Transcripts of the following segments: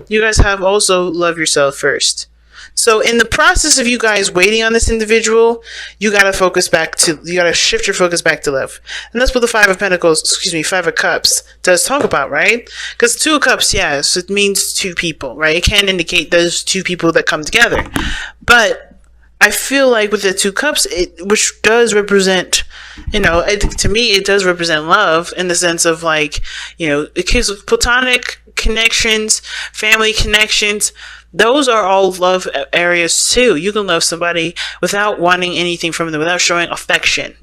you guys have also love yourself first. So in the process of you guys waiting on this individual, you gotta shift your focus back to love. And that's what the Five of Cups does talk about, right? Because Two of Cups, yes, it means two people, right? It can indicate those two people that come together. But I feel like with the Two Cups, which does represent, to me, it does represent love in the sense of like, it gives platonic connections, family connections. Those are all love areas too. You can love somebody without wanting anything from them, without showing affection,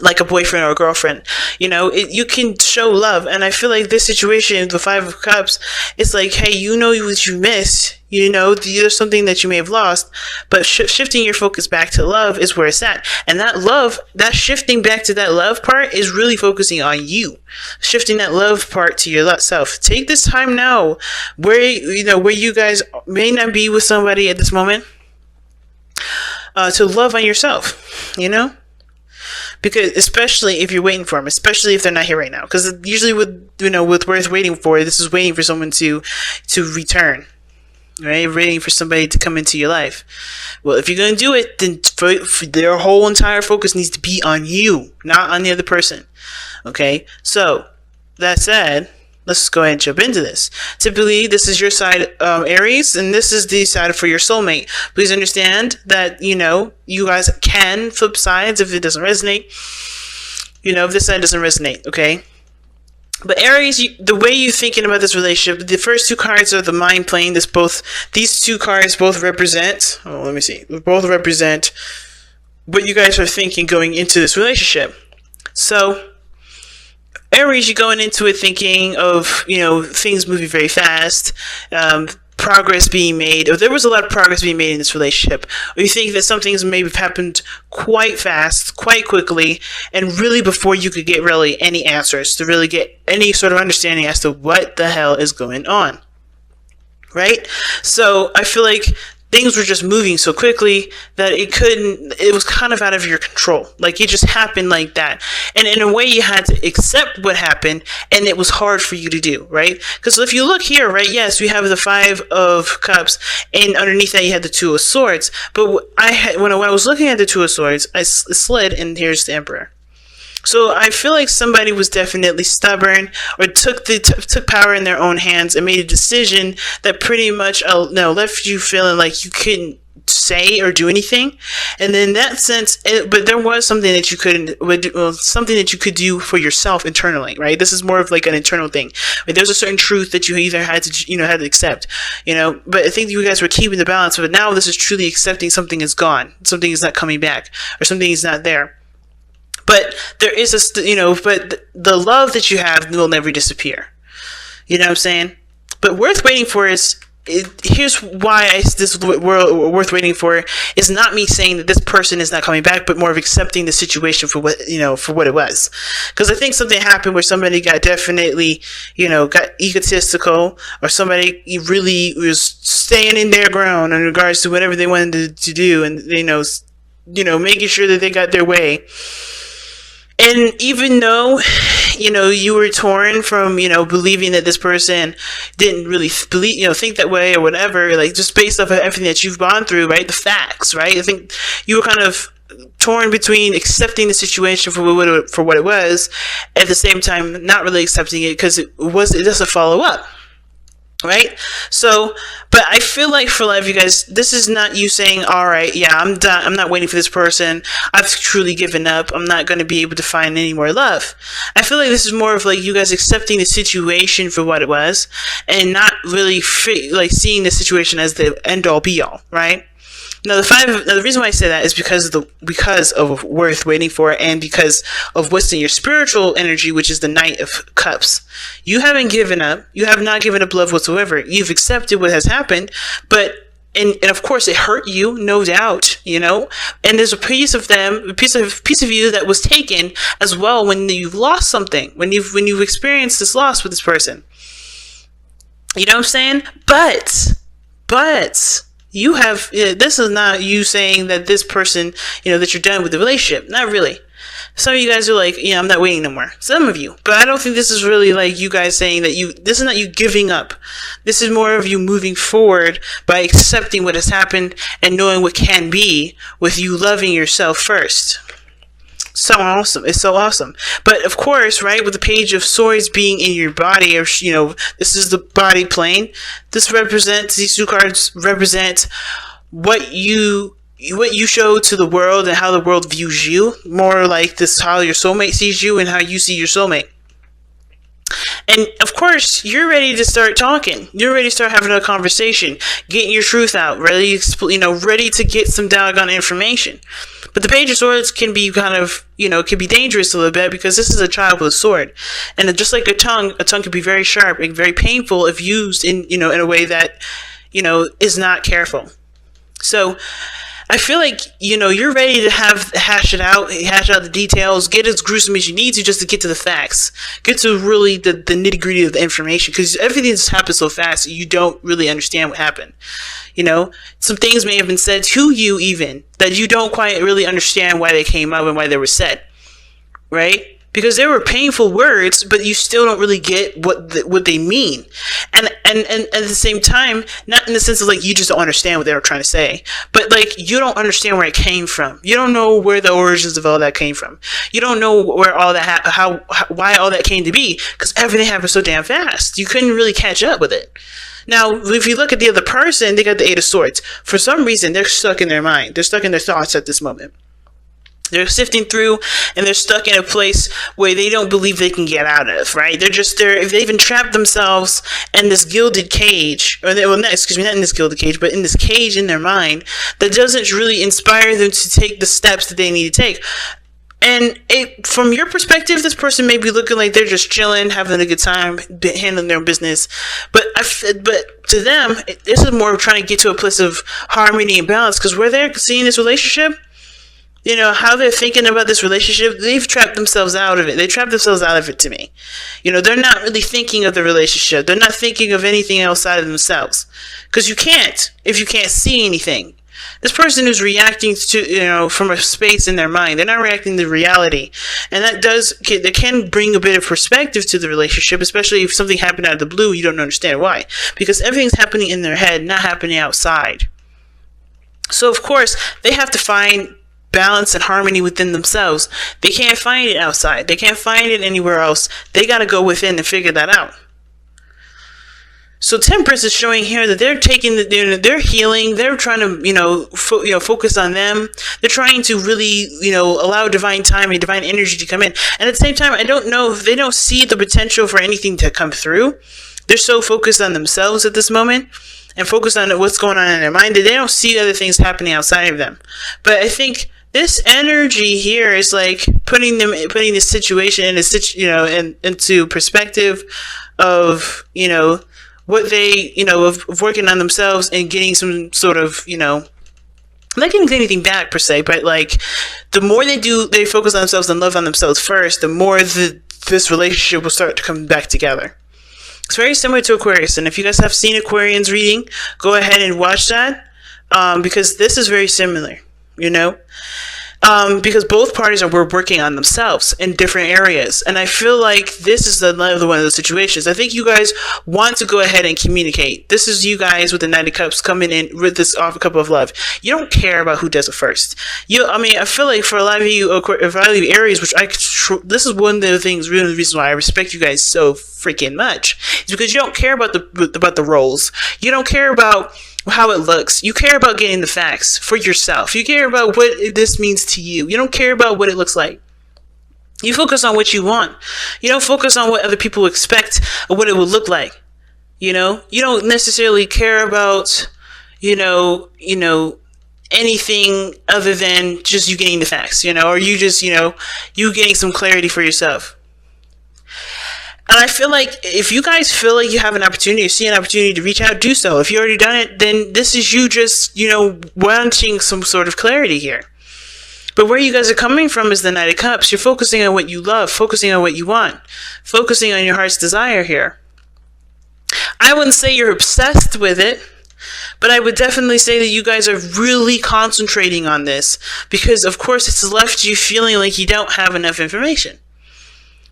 like a boyfriend or a girlfriend. You can show love. And I feel like this situation, the Five of Cups, it's like, hey, what you missed. There's something that you may have lost, but shifting your focus back to love is where it's at. And that shifting back to that love part is really focusing on you, shifting that love part to your self. Take this time now where you guys may not be with somebody at this moment, to love on yourself, because especially if you're waiting for them, especially if they're not here right now, because usually with worth waiting for, this is waiting for someone to return. Right, waiting for somebody to come into your life. Well, if you're going to do it, then for their whole entire focus needs to be on you, not on the other person. Okay, so that said, let's go ahead and jump into this. Typically, this is your side, Aries, and this is the side for your soulmate. Please understand that, you guys can flip sides if it doesn't resonate. If this side doesn't resonate, okay? But Aries, the way you're thinking about this relationship, the first two cards are the mind plane. These two cards both represent, both represent what you guys are thinking going into this relationship. So, Aries, you're going into it thinking of, things moving very fast, progress being made, or there was a lot of progress being made in this relationship, or you think that some things maybe happened quite fast, quite quickly, and really before you could get really any answers, to really get any sort of understanding as to what the hell is going on, right? So I feel like things were just moving so quickly that it was kind of out of your control. Like, it just happened like that. And in a way, you had to accept what happened, and it was hard for you to do, right? Because if you look here, right, yes, we have the Five of Cups, and underneath that, you had the Two of Swords. But when I was looking at the Two of Swords, I slid, and here's the Emperor. So I feel like somebody was definitely stubborn, or took power in their own hands and made a decision that pretty much left you feeling like you couldn't say or do anything. And in that sense, but there was something that you could do for yourself internally, right? This is more of like an internal thing. Like, there's a certain truth that you either had to accept, But I think you guys were keeping the balance. But now this is truly accepting something is gone, something is not coming back, or something is not there. But there is but the love that you have will never disappear. You know what I'm saying? But worth waiting for here's why this worth waiting for is not me saying that this person is not coming back, but more of accepting the situation for what it was. Because I think something happened where somebody got definitely, got egotistical, or somebody really was staying in their ground in regards to whatever they wanted to do, and making sure that they got their way. And even though, you were torn from, believing that this person didn't really think that way or whatever, like, just based off of everything that you've gone through, right? The facts, right? I think you were kind of torn between accepting the situation for what it was, at the same time not really accepting it because it doesn't follow up. Right? So, but I feel like for life, you guys, this is not you saying, all right, yeah, I'm done. I'm not waiting for this person. I've truly given up. I'm not going to be able to find any more love. I feel like this is more of like you guys accepting the situation for what it was, and not really seeing the situation as the end all be all, right? Now, the reason why I say that is because of worth waiting for, and because of what's in your spiritual energy, which is the Knight of Cups. You haven't given up. You have not given up love whatsoever. You've accepted what has happened, but and of course it hurt you, no doubt, And there's a piece of you that was taken as well when you've lost something, when you've experienced this loss with this person. You know what I'm saying? But. You have, this is not you saying that this person, that you're done with the relationship. Not really. Some of you guys are like, yeah, I'm not waiting no more. Some of you. But I don't think this is really like you guys saying that this is not you giving up. This is more of you moving forward by accepting what has happened and knowing what can be with you loving yourself first. So awesome. It's so awesome. But of course, right, with the Page of Swords being in your body, or, this is the body plane. These two cards represent what you show to the world and how the world views you. More like this, how your soulmate sees you and how you see your soulmate. And of course, you're ready to start talking. You're ready to start having a conversation, getting your truth out, ready to get some doggone information. But the Page of Swords can be kind of, can be dangerous a little bit, because this is a child with a sword. And just like a tongue can be very sharp and very painful if used in a way that, is not careful. So I feel like, you're ready to hash out the details, get as gruesome as you need to just to get to the facts. Get to really the nitty gritty of the information, because everything just happens so fast you don't really understand what happened. Some things may have been said to you even that you don't quite really understand why they came up and why they were said. Right? Because they were painful words, but you still don't really get what they mean. And at the same time, not in the sense of like you just don't understand what they were trying to say, but like you don't understand where it came from. You don't know where the origins of all that came from. You don't know where all that why all that came to be, because everything happened so damn fast. You couldn't really catch up with it. Now, if you look at the other person, they got the Eight of Swords. For some reason, they're stuck in their mind. They're stuck in their thoughts at this moment. They're sifting through, and they're stuck in a place where they don't believe they can get out of, right? They've entrapped themselves in this gilded cage, not in this gilded cage, but in this cage in their mind that doesn't really inspire them to take the steps that they need to take. And from your perspective, this person may be looking like they're just chilling, having a good time, handling their own business. But to them, this is more trying to get to a place of harmony and balance, because where they're seeing this relationship, how they're thinking about this relationship, they've trapped themselves out of it. They trapped themselves out of it to me. They're not really thinking of the relationship. They're not thinking of anything outside of themselves. Because you can't, if you can't see anything. This person is reacting to, from a space in their mind. They're not reacting to reality. And that can bring a bit of perspective to the relationship, especially if something happened out of the blue, you don't understand why. Because everything's happening in their head, not happening outside. So, of course, they have to find balance and harmony within themselves. They can't find it outside. They can't find it anywhere else. They got to go within and figure that out. So Temperance is showing here that they're they're healing. They're trying to, focus on them. They're trying to really, allow divine time and divine energy to come in. And at the same time, I don't know if they don't see the potential for anything to come through. They're so focused on themselves at this moment and focused on what's going on in their mind that they don't see other things happening outside of them. But I think this energy here is like putting this situation into perspective of, what they, of working on themselves and getting some sort of, not getting anything back per se, but like the more they focus on themselves and love on themselves first, the more this relationship will start to come back together. It's very similar to Aquarius. And if you guys have seen Aquarian's reading, go ahead and watch that, because this is very similar. Because both parties were working on themselves in different areas. And I feel like this is another one of those situations. I think you guys want to go ahead and communicate. This is you guys with the Knight of Cups coming in with this cup of love. You don't care about who does it first. I feel like for a lot of you Aries, which this is one of the things, really the reason why I respect you guys so freaking much, is because you don't care about the roles. You don't care about how it looks. You care about getting the facts for yourself. You care about what this means to you. You don't care about what it looks like. You focus on what you want. You don't focus on what other people expect or what it would look like. You don't necessarily care about, anything other than just you getting the facts, or you just, you getting some clarity for yourself. And I feel like if you guys feel like you have an opportunity or see an opportunity to reach out, do so. If you already done it, then this is you just, wanting some sort of clarity here. But where you guys are coming from is the Knight of Cups. You're focusing on what you love, focusing on what you want, focusing on your heart's desire here. I wouldn't say you're obsessed with it, But I would definitely say that you guys are really concentrating on this because, of course, it's left you feeling like you don't have enough information.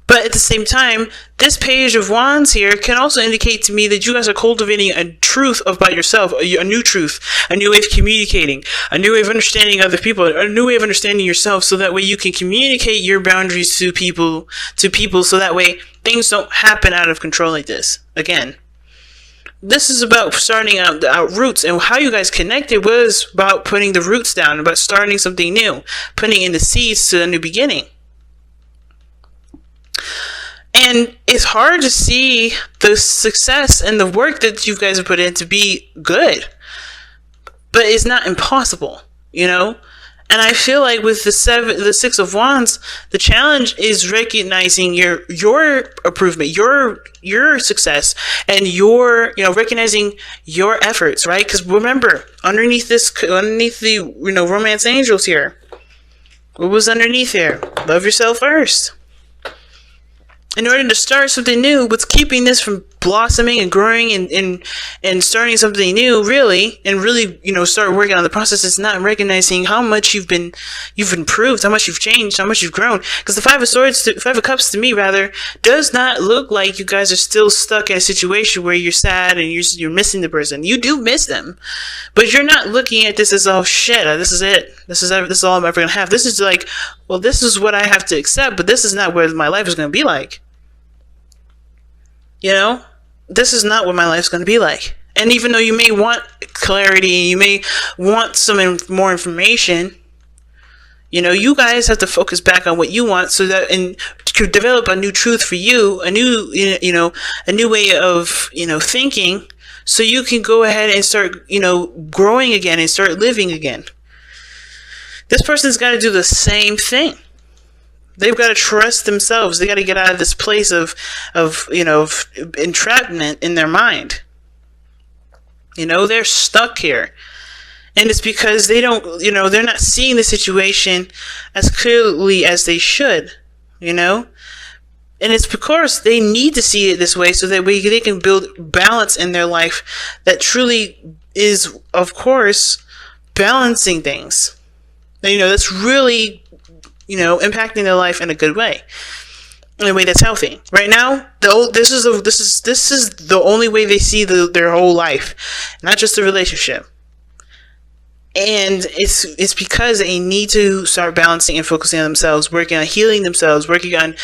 But at the same time, this Page of Wands here can also indicate to me that you guys are cultivating a truth about yourself, a new truth, a new way of communicating, a new way of understanding other people, a new way of understanding yourself, so that way you can communicate your boundaries to people, so that way things don't happen out of control like this. Again, this is about starting out roots, and how you guys connected was about putting the roots down, about starting something new, putting in the seeds to a new beginning. And it's hard to see the success and the work that you guys have put in to be good. But it's not impossible, you know? And I feel like with the Six of Wands, the challenge is recognizing your improvement, your success, and recognizing your efforts, right? Because remember, underneath the romance angels here, what was underneath here? Love yourself first. In order to start something new, what's keeping this from blossoming and growing and starting something new, really, and really, start working on the process, is not recognizing how much you've improved, how much you've changed, how much you've grown. Because the Five of Cups to me, rather, does not look like you guys are still stuck in a situation where you're sad and you're missing the person. You do miss them, but you're not looking at this as, oh shit, this is it. This is all I'm ever gonna have. This is like, well, this is what I have to accept, but this is not what my life is gonna be like. This is not what my life's going to be like. And even though you may want clarity, you may want some more information, you guys have to focus back on what you want, so that, and to develop a new truth for you, a new way of, thinking, so you can go ahead and start, growing again and start living again. This person's got to do the same thing. They've got to trust themselves. They got to get out of this place of entrapment in their mind. They're stuck here. And it's because they don't, they're not seeing the situation as clearly as they should, And it's because they need to see it this way, so that they can build balance in their life that truly is, of course, balancing things. That's really impacting their life in a good way, in a way that's healthy. Right now, this is the only way they see their whole life, not just the relationship. And it's because they need to start balancing and focusing on themselves, working on healing themselves, working on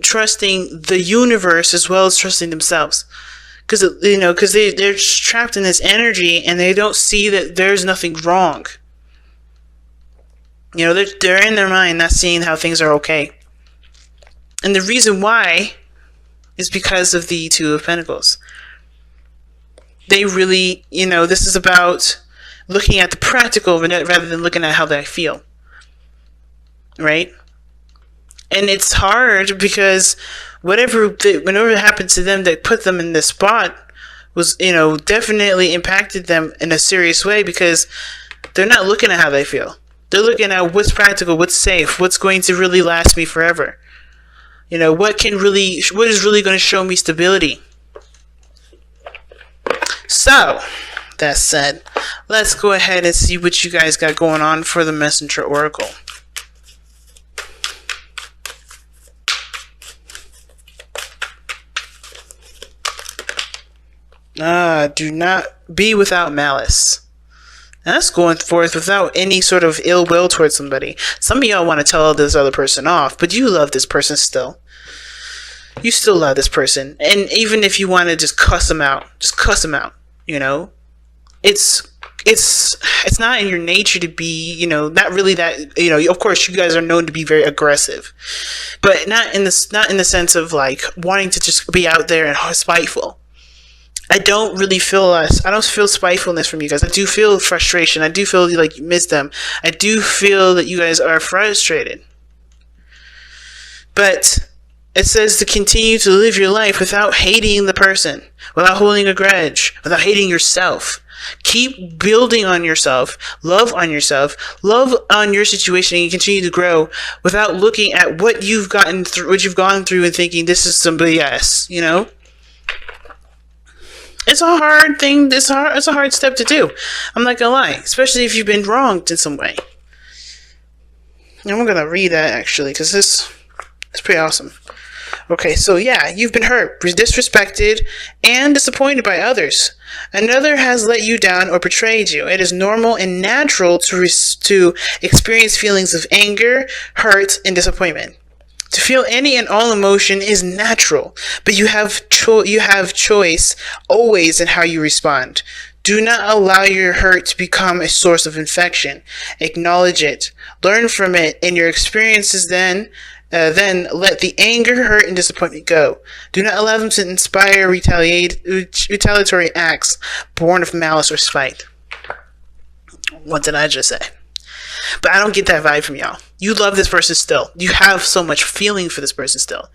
trusting the universe as well as trusting themselves. Because they're trapped in this energy and they don't see that there's nothing wrong. They're in their mind, not seeing how things are okay. And the reason why is because of the Two of Pentacles. They really, this is about looking at the practical rather than looking at how they feel. Right? And it's hard because whenever it happened to them that put them in this spot was, definitely impacted them in a serious way, because they're not looking at how they feel. They're looking at what's practical, what's safe, what's going to really last me forever. What is really going to show me stability. So, that said, let's go ahead and see what you guys got going on for the Messenger Oracle. Do not be without malice. That's going forth without any sort of ill will towards somebody. Some of y'all want to tell this other person off, but you love this person still. You still love this person. And even if you want to just cuss them out, It's not in your nature to be, not really that, of course you guys are known to be very aggressive. But not in the sense of like wanting to just be out there and spiteful. I don't feel spitefulness from you guys. I do feel frustration. I do feel like you miss them. I do feel that you guys are frustrated. But it says to continue to live your life without hating the person, without holding a grudge, without hating yourself. Keep building on yourself, love on your situation, and you continue to grow without looking at what you've gone through and thinking this is somebody else, It's it's a hard thing. It's a hard step to do. I'm not gonna lie, especially if you've been wronged in some way. And I'm gonna read that actually, because this is pretty awesome. Okay, so yeah, you've been hurt, disrespected, and disappointed by others. Another has let you down or betrayed you. It is normal and natural to experience feelings of anger, hurt, and disappointment. To feel any and all emotion is natural, but you have choice always in how you respond. Do not allow your hurt to become a source of infection. Acknowledge it, learn from it, and your experiences then let the anger, hurt, and disappointment go. Do not allow them to inspire retaliatory acts born of malice or spite. What did I just say? But I don't get that vibe from y'all. You love this person still. You have so much feeling for this person still.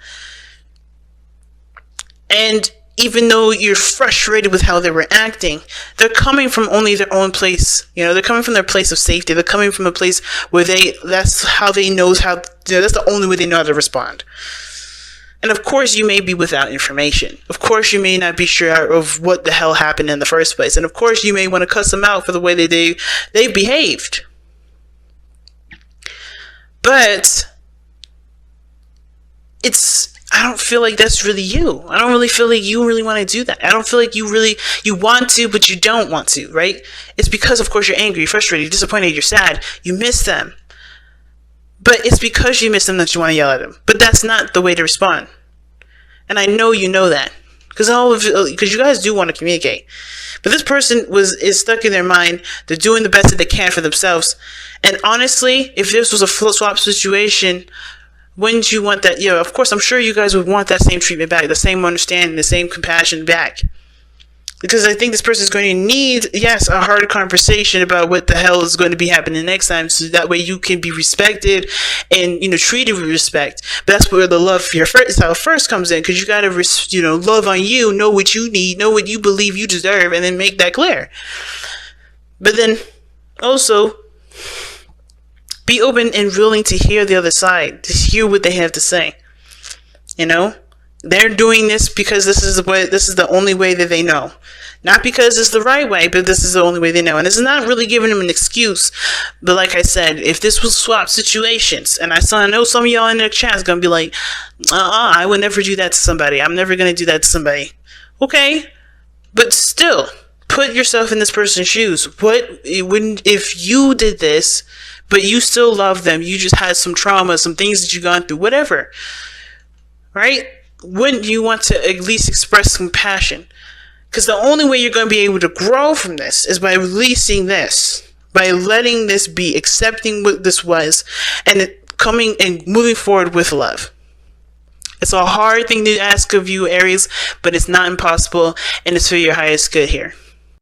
And even though you're frustrated with how they were acting, they're coming from only their own place. You know, they're coming from their place of safety. They're coming from a place where that's how they know how, that's the only way they know how to respond. And of course, you may be without information. Of course, you may not be sure of what the hell happened in the first place. And of course, you may want to cuss them out for the way that they behaved. But I don't feel like that's really you. I don't really feel like you really want to do that. I don't feel like you want to, but you don't want to, right? It's because, of course, you're angry, you're frustrated, you're disappointed, you're sad, you miss them. But it's because you miss them that you want to yell at them. But that's not the way to respond. And I know you know that. Because you guys do want to communicate. But this person is stuck in their mind. They're doing the best that they can for themselves. And honestly, if this was a flip swap situation, wouldn't you want that? Yeah, of course, I'm sure you guys would want that same treatment back, the same understanding, the same compassion back. Because I think this person is going to need, yes, a hard conversation about what the hell is going to be happening next time, so that way you can be respected and, treated with respect. But that's where the love for yourself first comes in, because you got to, love on you, know what you need, know what you believe you deserve, and then make that clear. But then also be open and willing to hear the other side, to hear what they have to say. They're doing this because this is the only way that they know. Not because it's the right way, but this is the only way they know. And this is not really giving them an excuse. But like I said, if this was swap situations, and I know some of y'all in their chat is going to be like, I would never do that to somebody. I'm never going to do that to somebody. Okay. But still, put yourself in this person's shoes. If you did this, but you still love them, you just had some trauma, some things that you've gone through, whatever. Right? Wouldn't you want to at least express compassion? Because the only way you're going to be able to grow from this is by releasing this, by letting this be, accepting what this was, and coming and moving forward with love. It's a hard thing to ask of you, Aries, but it's not impossible, and it's for your highest good here.